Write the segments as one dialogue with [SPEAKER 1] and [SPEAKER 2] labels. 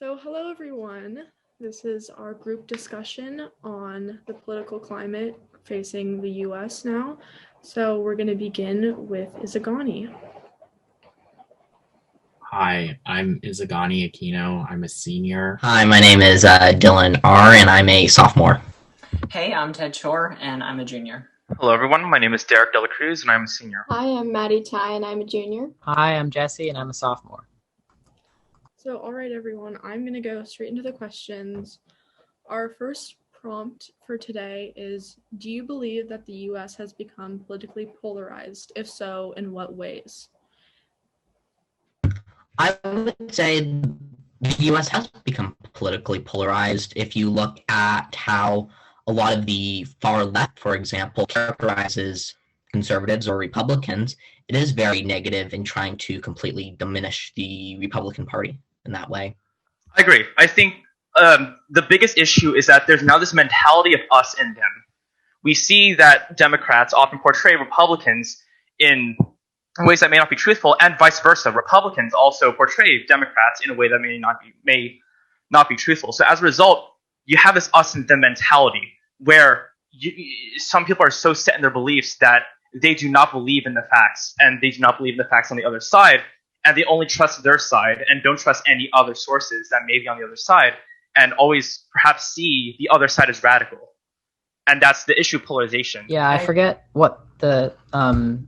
[SPEAKER 1] So hello everyone, this is our group discussion on the political climate facing the US now. So we're going to begin with Izagani.
[SPEAKER 2] Hi, I'm Izagani Aquino. I'm a senior.
[SPEAKER 3] Hi, my name is Dylan R., and I'm a sophomore.
[SPEAKER 4] Hey, I'm Ted Chor, and I'm a junior.
[SPEAKER 5] Hello everyone, my name is Derek Dela Cruz, and I'm a senior.
[SPEAKER 6] Hi, I'm Maddie Ty, and I'm a junior.
[SPEAKER 7] Hi, I'm Jesse, and I'm a sophomore.
[SPEAKER 1] So all right everyone, I'm going to go straight into the questions. Our first prompt for today is, do you believe that the US has become politically polarized? If so, in what ways?
[SPEAKER 3] I would say the U.S. has become politically polarized. If you look at how a lot of the far left, for example, characterizes conservatives or Republicans, it is very negative in trying to completely diminish the Republican Party in that way.
[SPEAKER 5] I agree. I think the biggest issue is that there's now this mentality of us and them. We see that Democrats often portray Republicans in ways that may not be truthful, and vice versa. Republicans also portray Democrats in a way that may not be truthful. So as a result, you have this us and them mentality where some people are so set in their beliefs that they do not believe in the facts, and they do not believe in the facts on the other side, and they only trust their side and don't trust any other sources that may be on the other side, and always perhaps see the other side as radical. And that's the issue of polarization.
[SPEAKER 7] Yeah, I forget what the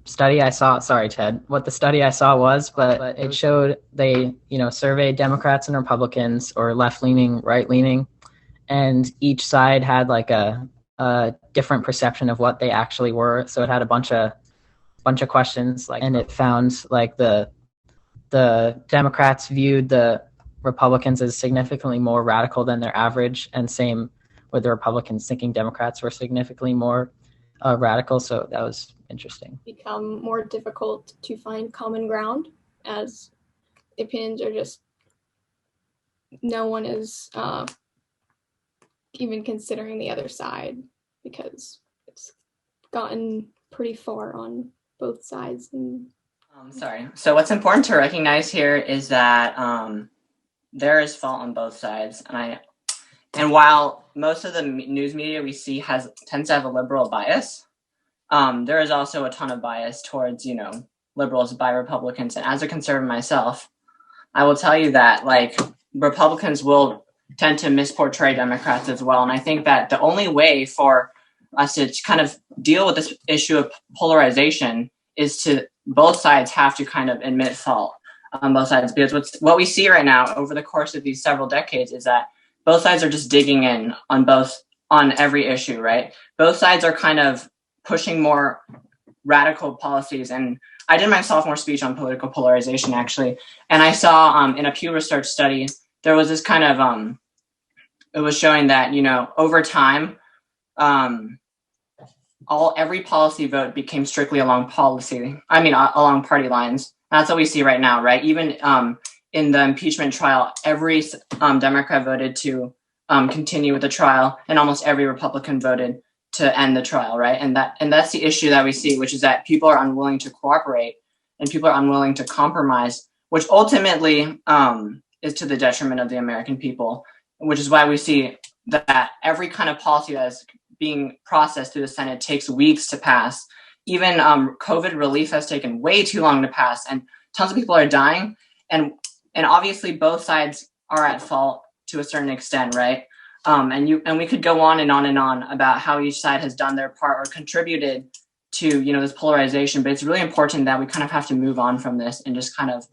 [SPEAKER 7] study I saw. Sorry, Ted. What the study I saw was, but it showed they, surveyed Democrats and Republicans, or left-leaning, right-leaning, and each side had like a different perception of what they actually were. So it had a bunch of questions, and it found like the Democrats viewed the Republicans as significantly more radical than their average, and same with the Republicans thinking Democrats were significantly more radical. So that was interesting.
[SPEAKER 6] Become more difficult to find common ground, as the opinions are just, no one is even considering the other side, because it's gotten pretty far on both sides. And
[SPEAKER 4] So what's important to recognize here is that there is fault on both sides, and while most of the news media we see tends to have a liberal bias, there is also a ton of bias towards, liberals by Republicans. And as a conservative myself, I will tell you that Republicans will tend to misportray Democrats as well. And I think that the only way for us to kind of deal with this issue of polarization is to both sides have to kind of admit fault on both sides, because what we see right now over the course of these several decades is that both sides are just digging in on every issue, right? Both sides are kind of pushing more radical policies. And I did my sophomore speech on political polarization, actually. And I saw in a Pew Research study, there was this kind of, it was showing that, over time, every policy vote became strictly along along party lines. That's what we see right now, right? Even in the impeachment trial, every Democrat voted to continue with the trial, and almost every Republican voted to end the trial, right? And that's the issue that we see, which is that people are unwilling to cooperate and people are unwilling to compromise, which ultimately is to the detriment of the American people, which is why we see that every kind of policy that is being processed through the Senate takes weeks to pass. Even COVID relief has taken way too long to pass, and tons of people are dying. And obviously both sides are at fault to a certain extent, right? And we could go on and on and on about how each side has done their part or contributed to, this polarization. But it's really important that we kind of have to move on from this and just kind of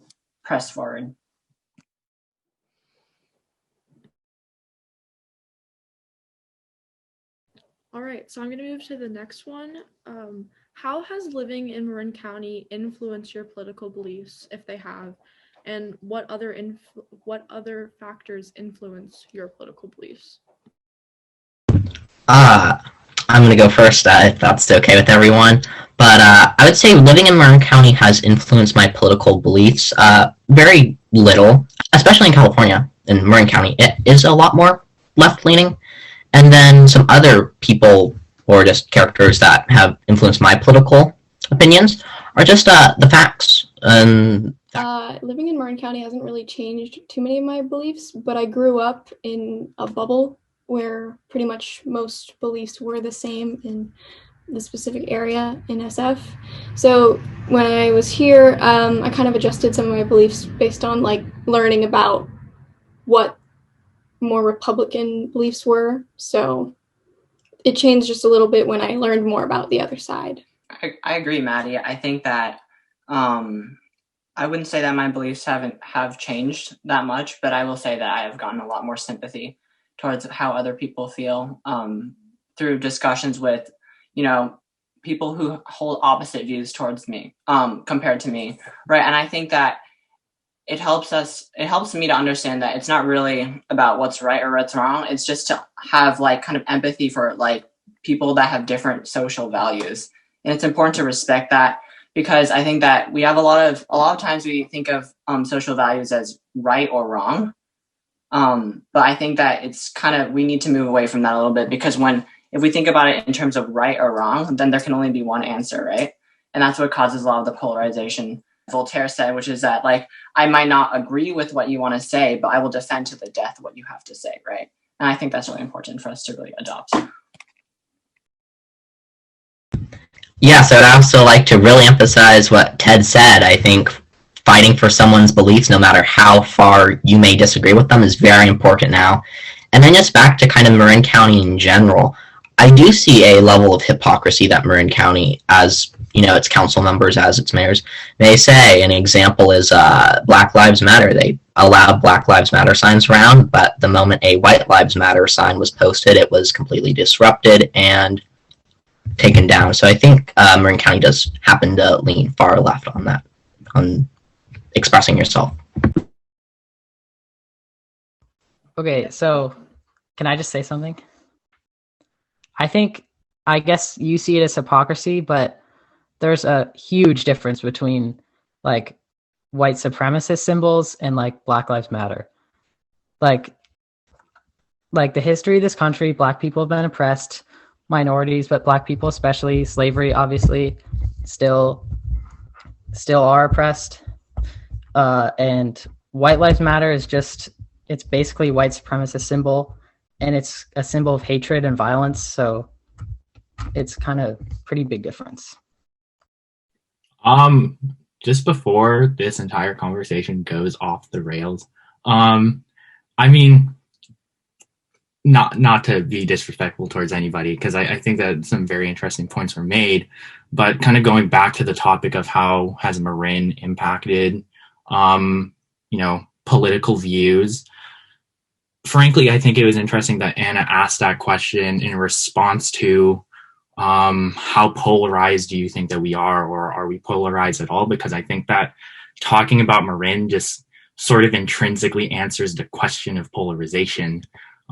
[SPEAKER 4] press forward.
[SPEAKER 1] All right, so I'm going to move to the next one. How has living in Marin County influenced your political beliefs, if they have? And what other factors influence your political beliefs?
[SPEAKER 3] I'm going to go first, if that's okay with everyone. But I would say living in Marin County has influenced my political beliefs very little, especially in California. In Marin County, it is a lot more left-leaning. And then some other people, or just characters that have influenced my political opinions, are just the facts. And
[SPEAKER 6] Living in Marin County hasn't really changed too many of my beliefs, but I grew up in a bubble where pretty much most beliefs were the same in the specific area in SF. So when I was here, I kind of adjusted some of my beliefs based on like learning about what more Republican beliefs were. So it changed just a little bit when I learned more about the other side.
[SPEAKER 4] I agree, Maddie. I think that I wouldn't say that my beliefs have changed that much, but I will say that I have gotten a lot more sympathy towards how other people feel through discussions with, people who hold opposite views towards me compared to me, right? And I think that it helps me to understand that it's not really about what's right or what's wrong. It's just to have like kind of empathy for like people that have different social values. And it's important to respect that, because I think that we have a lot of times we think of social values as right or wrong. But I think that it's kind of, we need to move away from that a little bit, because if we think about it in terms of right or wrong, then there can only be one answer, right? And that's what causes a lot of the polarization. Voltaire said, which is that like, I might not agree with what you want to say, but I will defend to the death what you have to say, right? And I think that's really important for us to really adopt.
[SPEAKER 3] Yeah, so I'd also like to really emphasize what Ted said. I think fighting for someone's beliefs, no matter how far you may disagree with them, is very important now. And then just back to kind of Marin County in general, I do see a level of hypocrisy that Marin County, as its council members, as its mayors, may say. An example is Black Lives Matter. They allowed Black Lives Matter signs around, but the moment a White Lives Matter sign was posted, it was completely disrupted and taken down. So I think Marin County does happen to lean far left on that, on expressing yourself.
[SPEAKER 7] Okay, so can I just say something? I guess you see it as hypocrisy, but there's a huge difference between like white supremacist symbols and like Black Lives Matter. Like the history of this country, Black people have been oppressed, minorities, but Black people especially, slavery obviously still are oppressed. And White Lives Matter is it's basically white supremacist symbol, and it's a symbol of hatred and violence, so it's kind of pretty big difference.
[SPEAKER 2] Just before this entire conversation goes off the rails, I mean, not to be disrespectful towards anybody, because I think that some very interesting points were made, but kind of going back to the topic of how has Marin impacted, political views. Frankly, I think it was interesting that Anna asked that question in response to how polarized do you think that we are, or are we polarized at all? Because I think that talking about Marin just sort of intrinsically answers the question of polarization.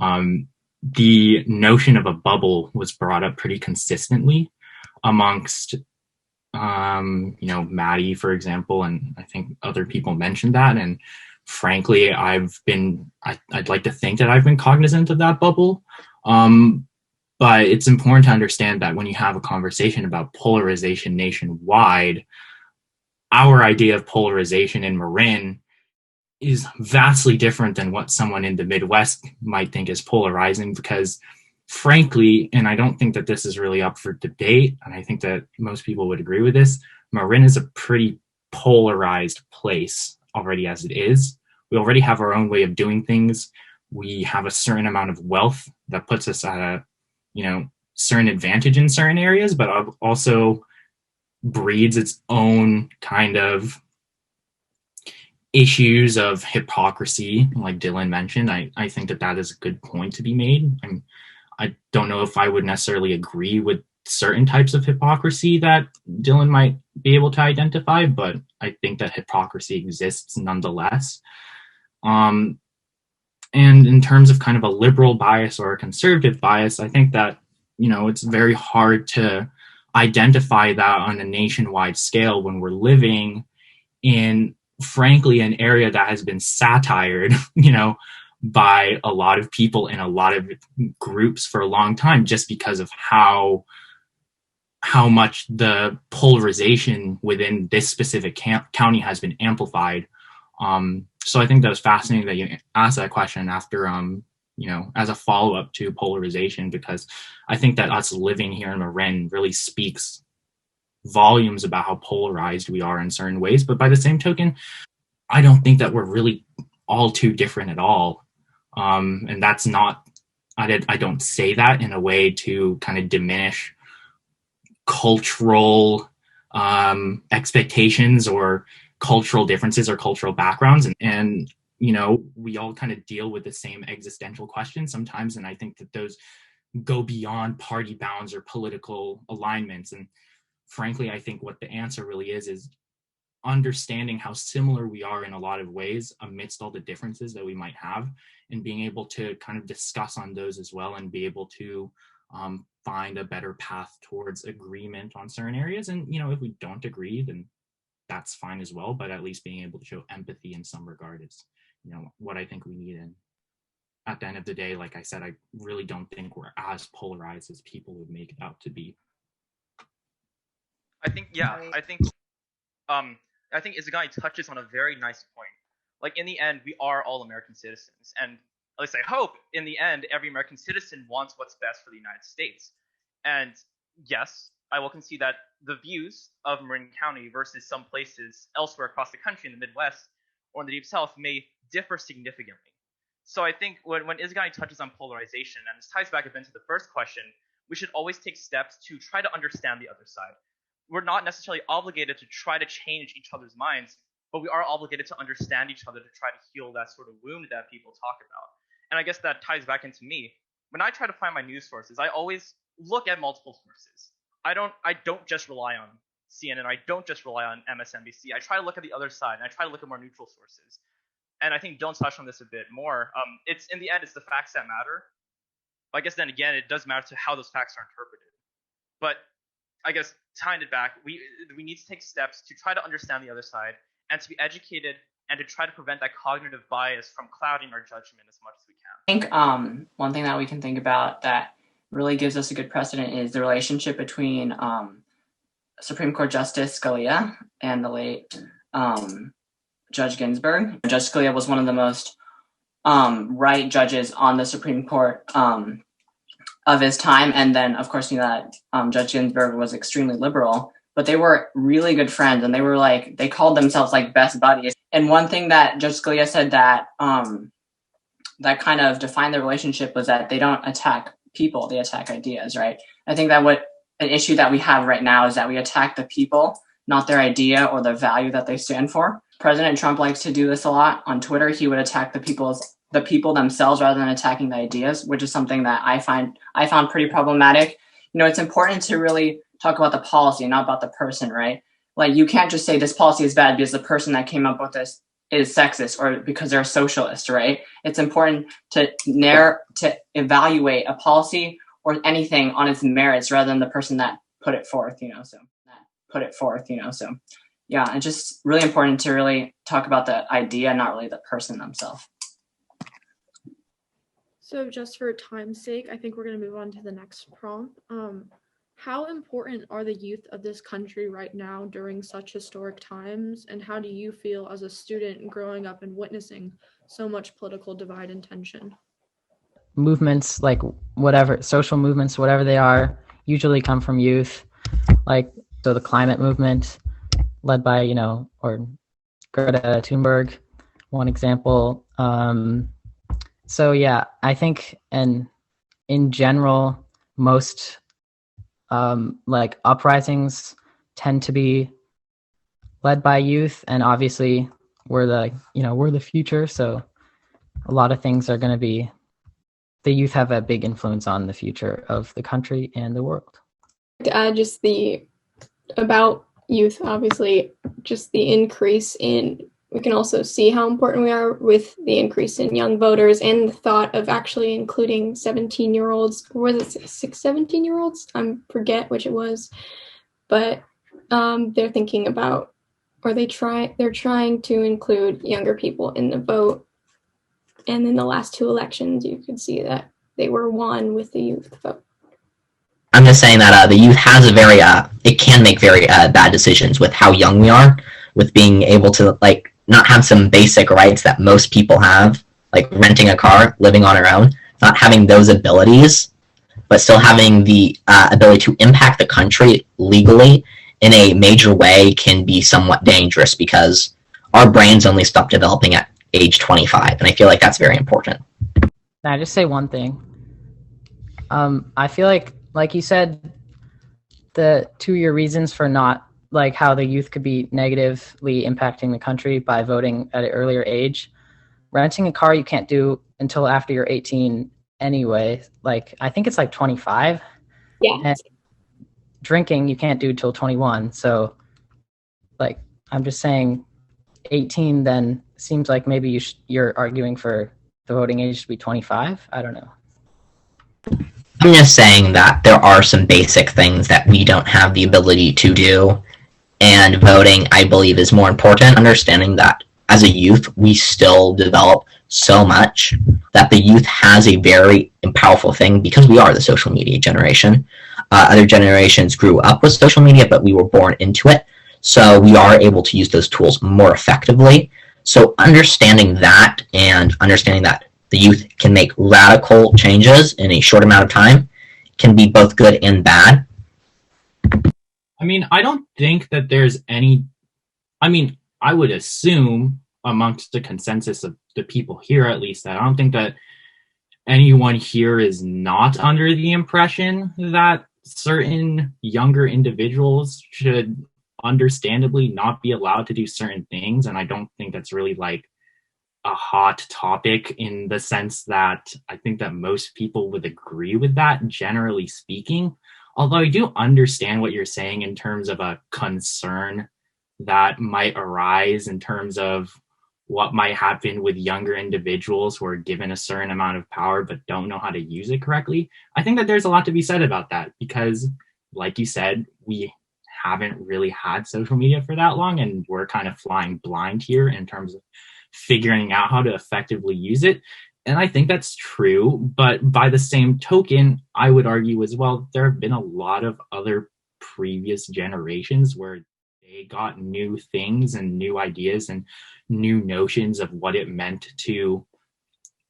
[SPEAKER 2] The notion of a bubble was brought up pretty consistently amongst, Maddie, for example, and I think other people mentioned that. And frankly, I'd like to think that I've been cognizant of that bubble. But it's important to understand that when you have a conversation about polarization nationwide, our idea of polarization in Marin is vastly different than what someone in the Midwest might think is polarizing, because frankly, and I don't think that this is really up for debate, and I think that most people would agree with this, Marin is a pretty polarized place already as it is. We already have our own way of doing things. We have a certain amount of wealth that puts us at a certain advantage in certain areas, but also breeds its own kind of issues of hypocrisy, like Dylan mentioned. I think that is a good point to be made. I don't know if I would necessarily agree with certain types of hypocrisy that Dylan might be able to identify, but I think that hypocrisy exists nonetheless. And in terms of kind of a liberal bias or a conservative bias, I think that, it's very hard to identify that on a nationwide scale when we're living in, frankly, an area that has been satired, by a lot of people in a lot of groups for a long time, just because of how how much the polarization within this specific county has been amplified. So I think that was fascinating that you asked that question after, as a follow-up to polarization, because I think that us living here in Marin really speaks volumes about how polarized we are in certain ways. But by the same token, I don't think that we're really all too different at all. And that's not, I don't say that in a way to kind of diminish cultural expectations or cultural differences or cultural backgrounds. And we all kind of deal with the same existential questions sometimes. And I think that those go beyond party bounds or political alignments. And frankly, I think what the answer really is understanding how similar we are in a lot of ways amidst all the differences that we might have, and being able to kind of discuss on those as well, and be able to find a better path towards agreement on certain areas. And if we don't agree, then that's fine as well, but at least being able to show empathy in some regard is what I think we need. And at the end of the day, like I said, I really don't think we're as polarized as people would make it out to be.
[SPEAKER 5] I think Izagani touches on a very nice point. Like, in the end, we are all American citizens, and at least I hope in the end every American citizen wants what's best for the United States. And yes, I will concede that the views of Marin County versus some places elsewhere across the country in the Midwest or in the Deep South may differ significantly. So I think when Izagani touches on polarization, and this ties back a bit to the first question, we should always take steps to try to understand the other side. We're not necessarily obligated to try to change each other's minds, but we are obligated to understand each other to try to heal that sort of wound that people talk about. And I guess that ties back into me. When I try to find my news sources, I always look at multiple sources. I don't just rely on CNN. I don't just rely on MSNBC. I try to look at the other side, and I try to look at more neutral sources. And I think Dylan touched on this a bit more. It's in the end, it's the facts that matter. But I guess then again, it does matter to how those facts are interpreted. But I guess tying it back, we need to take steps to try to understand the other side and to be educated and to try to prevent that cognitive bias from clouding our judgment as much as we can.
[SPEAKER 4] I think one thing that we can think about that really gives us a good precedent is the relationship between Supreme Court Justice Scalia and the late Judge Ginsburg. Judge Scalia was one of the most right judges on the Supreme Court of his time, and then of course that Judge Ginsburg was extremely liberal, but they were really good friends, and they called themselves like best buddies. And one thing that Judge Scalia said that that kind of defined the relationship was that they don't attack people, they attack ideas, right? I think that an issue that we have right now is that we attack the people, not their idea or the value that they stand for. President Trump likes to do this a lot on Twitter. He would attack the people themselves rather than attacking the ideas, which is something that I found pretty problematic. It's important to really talk about the policy, not about the person, right? Like, you can't just say this policy is bad because the person that came up with this is sexist or because they're a socialist, right? It's important to evaluate a policy or anything on its merits rather than the person that put it forth, So yeah, it's just really important to really talk about the idea, not really the person themselves.
[SPEAKER 1] So just for time's sake, I think we're going to move on to the next prompt. How important are the youth of this country right now during such historic times? And how do you feel as a student growing up and witnessing so much political divide and tension?
[SPEAKER 7] Movements, like whatever, social movements, whatever they are, usually come from youth. So the climate movement led by, or Greta Thunberg, one example. So yeah, I think, and in general, most uprisings tend to be led by youth, and obviously we're the future. So a lot of things are going to be, the youth have a big influence on the future of the country and the world.
[SPEAKER 6] To add about youth, obviously, just the increase in, we can also see how important we are with the increase in young voters and the thought of actually including 17-year-olds, or was it 17-year-olds? I forget which it was, but they're thinking about, or they're trying to include younger people in the vote. And in the last two elections, you could see that they were won with the youth vote.
[SPEAKER 3] I'm just saying that the youth has a very, it can make very bad decisions with how young we are, with being able to, like, not have some basic rights that most people have, like renting a car, living on our own, not having those abilities, but still having the ability to impact the country legally in a major way can be somewhat dangerous because our brains only stop developing at age 25, and I feel like that's very important.
[SPEAKER 7] Can I just say one thing? I feel like you said, the 2 year reasons for not, like, how the youth could be negatively impacting the country by voting at an earlier age. Renting a car you can't do until after you're 18 anyway. Like, I think it's like 25.
[SPEAKER 6] Yeah.
[SPEAKER 7] And drinking you can't do till 21. So, like, I'm just saying 18 then seems like maybe you're arguing for the voting age to be 25. I don't know.
[SPEAKER 3] I'm just saying that there are some basic things that we don't have the ability to do, and voting, I believe, is more important. Understanding that as a youth, we still develop so much, that the youth has a very powerful thing because we are the social media generation. Other generations grew up with social media, but we were born into it, so we are able to use those tools more effectively. So understanding that, and understanding that the youth can make radical changes in a short amount of time, can be both good and bad.
[SPEAKER 2] I mean, I don't think that there's any, I mean, I would assume amongst the consensus of the people here, at least, that I don't think that anyone here is not under the impression that certain younger individuals should understandably not be allowed to do certain things. And I don't think that's really like a hot topic, in the sense that I think that most people would agree with that, generally speaking. Although I do understand what you're saying in terms of a concern that might arise in terms of what might happen with younger individuals who are given a certain amount of power but don't know how to use it correctly. I think that there's a lot to be said about that because, like you said, we haven't really had social media for that long, and we're kind of flying blind here in terms of figuring out how to effectively use it. And I think that's true, but by the same token, I would argue as well, there have been a lot of other previous generations where they got new things and new ideas and new notions of what it meant to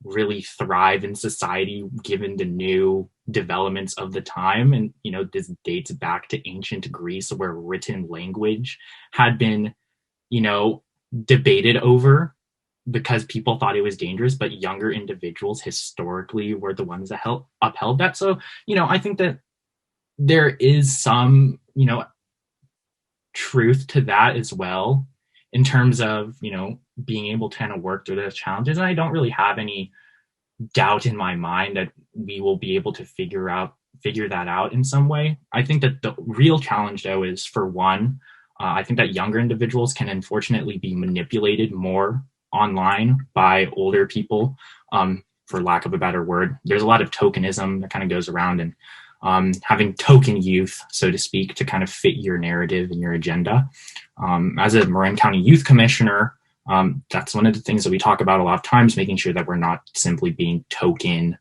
[SPEAKER 2] really thrive in society given the new developments of the time. And, you know, this dates back to ancient Greece, where written language had been, you know, debated over because people thought it was dangerous, but younger individuals historically were the ones that upheld that. So, you know, I think that there is some, you know, truth to that as well, in terms of, you know, being able to kind of work through those challenges. And I don't really have any doubt in my mind that we will be able to figure that out in some way. I think that the real challenge, though, is, for one, I think that younger individuals can unfortunately be manipulated more online by older people, for lack of a better word. There's a lot of tokenism that kind of goes around, and having token youth, so to speak, to kind of fit your narrative and your agenda. As a Marin County Youth Commissioner, that's one of the things that we talk about a lot of times, making sure that we're not simply being token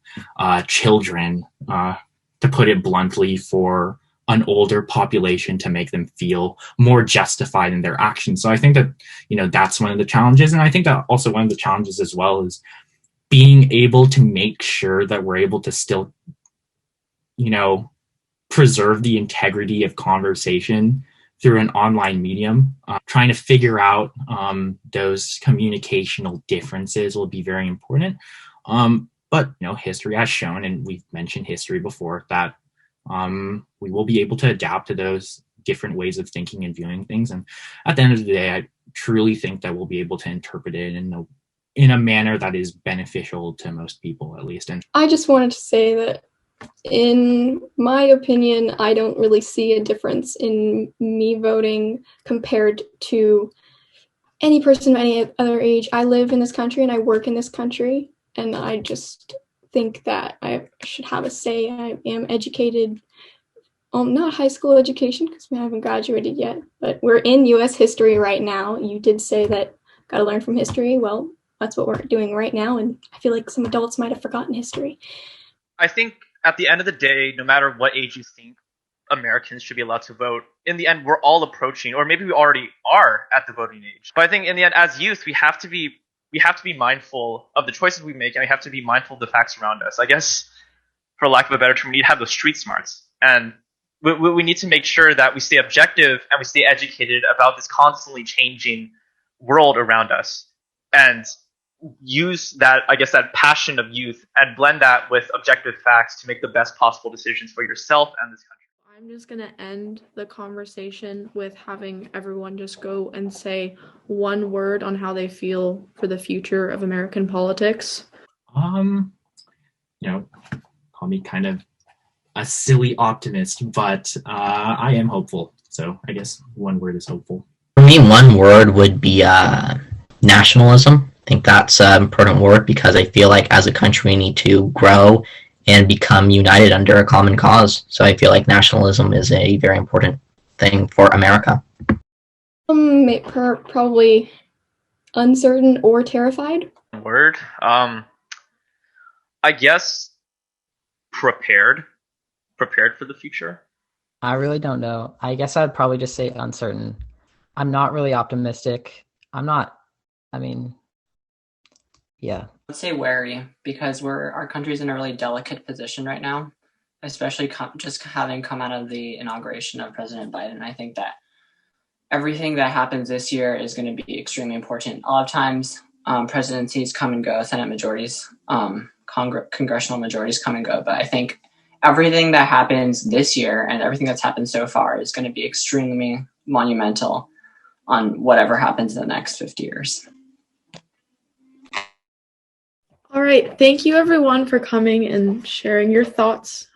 [SPEAKER 2] children, to put it bluntly, for an older population to make them feel more justified in their actions. So I think that, you know, that's one of the challenges. And I think that also one of the challenges as well is being able to make sure that we're able to still, you know, preserve the integrity of conversation through an online medium. Trying to figure out those communicational differences will be very important. But, you know, history has shown, and we've mentioned history before, that we will be able to adapt to those different ways of thinking and viewing things. And at the end of the day, I truly think that we'll be able to interpret it in a manner that is beneficial to most people, at least. And
[SPEAKER 6] I just wanted to say that, in my opinion, I don't really see a difference in me voting compared to any person of any other age. I live in this country and I work in this country, and I just think that I should have a say. I am educated, not high school education because we haven't graduated yet, but we're in U.S. history right now. You did say that got to learn from history. Well, that's what we're doing right now, and I feel like some adults might have forgotten history.
[SPEAKER 5] I think at the end of the day, no matter what age you think Americans should be allowed to vote, in the end, we're all approaching, or maybe we already are at the voting age. But I think in the end, as youth, we have to be mindful of the choices we make, and we have to be mindful of the facts around us. I guess, for lack of a better term, we need to have those street smarts, and we need to make sure that we stay objective and we stay educated about this constantly changing world around us, and use that, I guess, that passion of youth and blend that with objective facts to make the best possible decisions for yourself and this country.
[SPEAKER 1] I'm just going to end the conversation with having everyone just go and say one word on how they feel for the future of American politics.
[SPEAKER 2] You know, call me kind of a silly optimist, but I am hopeful. So I guess one word is hopeful.
[SPEAKER 3] For me, one word would be nationalism. I think that's an important word because I feel like as a country we need to grow and become united under a common cause. So I feel like nationalism is a very important thing for America.
[SPEAKER 6] Probably uncertain or terrified.
[SPEAKER 5] Word, I guess prepared for the future.
[SPEAKER 7] I really don't know. I guess I'd probably just say uncertain. I'm not really optimistic. Yeah.
[SPEAKER 4] I'd say wary because our country's in a really delicate position right now, especially just having come out of the inauguration of President Biden. I think that everything that happens this year is going to be extremely important. A lot of times, presidencies come and go, Senate majorities, congressional majorities come and go. But I think everything that happens this year and everything that's happened so far is going to be extremely monumental on whatever happens in the next 50 years.
[SPEAKER 1] All right. Thank you, everyone, for coming and sharing your thoughts